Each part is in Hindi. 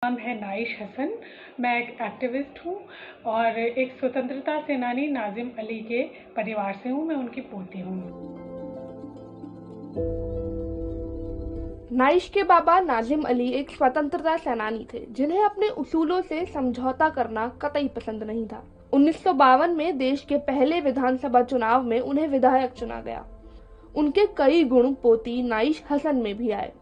नाम है नाइश हसन। मैं एक एक्टिविस्ट हूँ और एक स्वतंत्रता सेनानी नाजिम अली के परिवार से हूँ। मैं उनकी पोती हूँ। नाइश के बाबा नाजिम अली एक स्वतंत्रता सेनानी थे जिन्हें अपने उसूलों से समझौता करना कतई पसंद नहीं था। 1952 में देश के पहले विधानसभा चुनाव में उन्हें विधायक चुना गया। उनके कई गुण पोती नाइश हसन में भी आए।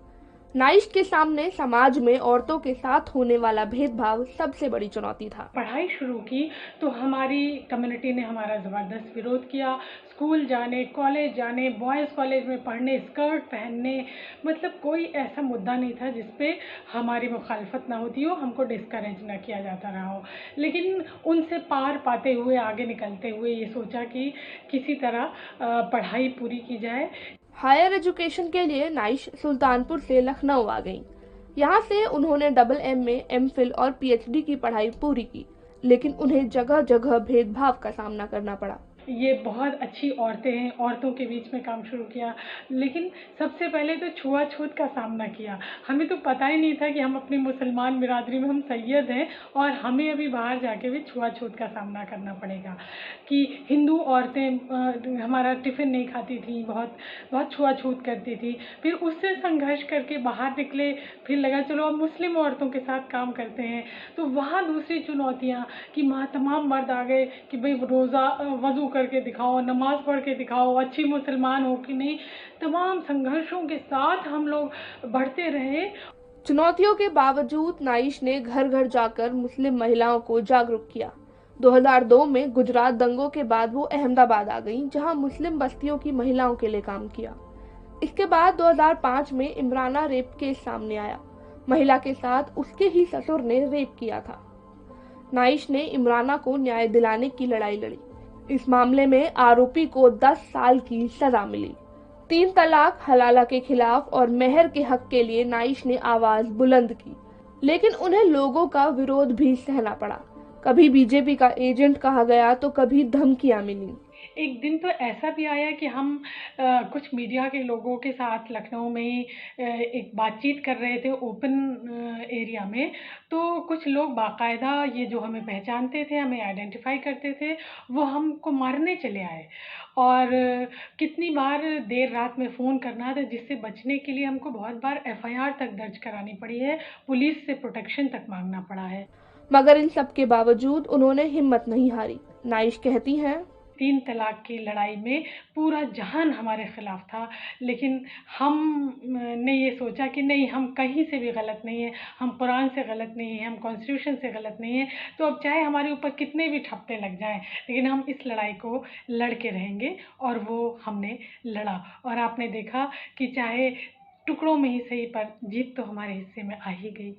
नाइश के सामने समाज में औरतों के साथ होने वाला भेदभाव सबसे बड़ी चुनौती था। पढ़ाई शुरू की तो हमारी कम्युनिटी ने हमारा ज़बरदस्त विरोध किया। स्कूल जाने, कॉलेज जाने, बॉयज़ कॉलेज में पढ़ने, स्कर्ट पहनने, मतलब कोई ऐसा मुद्दा नहीं था जिस पे हमारी मुखालफत ना होती हो, हमको डिस्करेज ना किया जाता रहा हो। लेकिन उनसे पार पाते हुए, आगे निकलते हुए ये सोचा कि किसी तरह पढ़ाई पूरी की जाए। हायर एजुकेशन के लिए नाइश सुल्तानपुर से लखनऊ आ गईं। यहाँ से उन्होंने AA, MPhil और PhD की पढ़ाई पूरी की, लेकिन उन्हें जगह जगह भेदभाव का सामना करना पड़ा। ये बहुत अच्छी औरतें हैं, औरतों के बीच में काम शुरू किया, लेकिन सबसे पहले तो छुआछूत का सामना किया। हमें तो पता ही नहीं था कि हम अपनी मुसलमान बिरादरी में हम सैयद हैं और हमें अभी बाहर जाके भी छुआछूत का सामना करना पड़ेगा कि हिंदू औरतें हमारा टिफ़िन नहीं खाती थी, बहुत बहुत छुआछूत करती थी। फिर उससे संघर्ष करके बाहर निकले, फिर लगा चलो अब मुस्लिम औरतों के साथ काम करते हैं। तो वहाँ दूसरी चुनौतियाँ कि तमाम मर्द आ गए कि भाई रोज़ा वज़ू करके दिखाओ, नमाज़ पढ़ के दिखाओ, अच्छी मुसलमान हो कि नहीं। तमाम संघर्षों के साथ हम लोग बढ़ते रहे। चुनौतियों के बावजूद नाइश ने घर घर जाकर मुस्लिम महिलाओं को जागरूक किया। 2002 में गुजरात दंगों के बाद वो अहमदाबाद आ गईं, जहां मुस्लिम बस्तियों की महिलाओं के लिए काम किया। इसके बाद 2005 में इमराना रेप केस सामने आया। महिला के साथ उसके ही ससुर ने रेप किया था। नाइश ने इमराना को न्याय दिलाने की लड़ाई लड़ी। इस मामले में आरोपी को 10 साल की सजा मिली। 3 तलाक हलाला के खिलाफ और मेहर के हक के लिए नाइश ने आवाज बुलंद की, लेकिन उन्हें लोगों का विरोध भी सहना पड़ा। कभी बीजेपी का एजेंट कहा गया तो कभी धमकियां मिली। एक दिन तो ऐसा भी आया कि हम कुछ मीडिया के लोगों के साथ लखनऊ में ही एक बातचीत कर रहे थे ओपन एरिया में। तो कुछ लोग बाकायदा ये जो हमें पहचानते थे, हमें आइडेंटिफाई करते थे, वो हमको मारने चले आए। और कितनी बार देर रात में फ़ोन करना था, जिससे बचने के लिए हमको बहुत बार FIR तक दर्ज करानी पड़ी है, पुलिस से प्रोटेक्शन तक मांगना पड़ा है। मगर इन सब के बावजूद उन्होंने हिम्मत नहीं हारी। नाइश कहती हैं, 3 तलाक की लड़ाई में पूरा जहान हमारे ख़िलाफ़ था, लेकिन हम ने ये सोचा कि नहीं, हम कहीं से भी गलत नहीं हैं, हम कुरान से गलत नहीं हैं, हम कॉन्स्टिट्यूशन से गलत नहीं हैं। तो अब चाहे हमारे ऊपर कितने भी ठप्पे लग जाएँ, लेकिन हम इस लड़ाई को लड़ के रहेंगे। और वो हमने लड़ा और आपने देखा कि चाहे टुकड़ों में ही सही, पर जीत तो हमारे हिस्से में आ ही गई।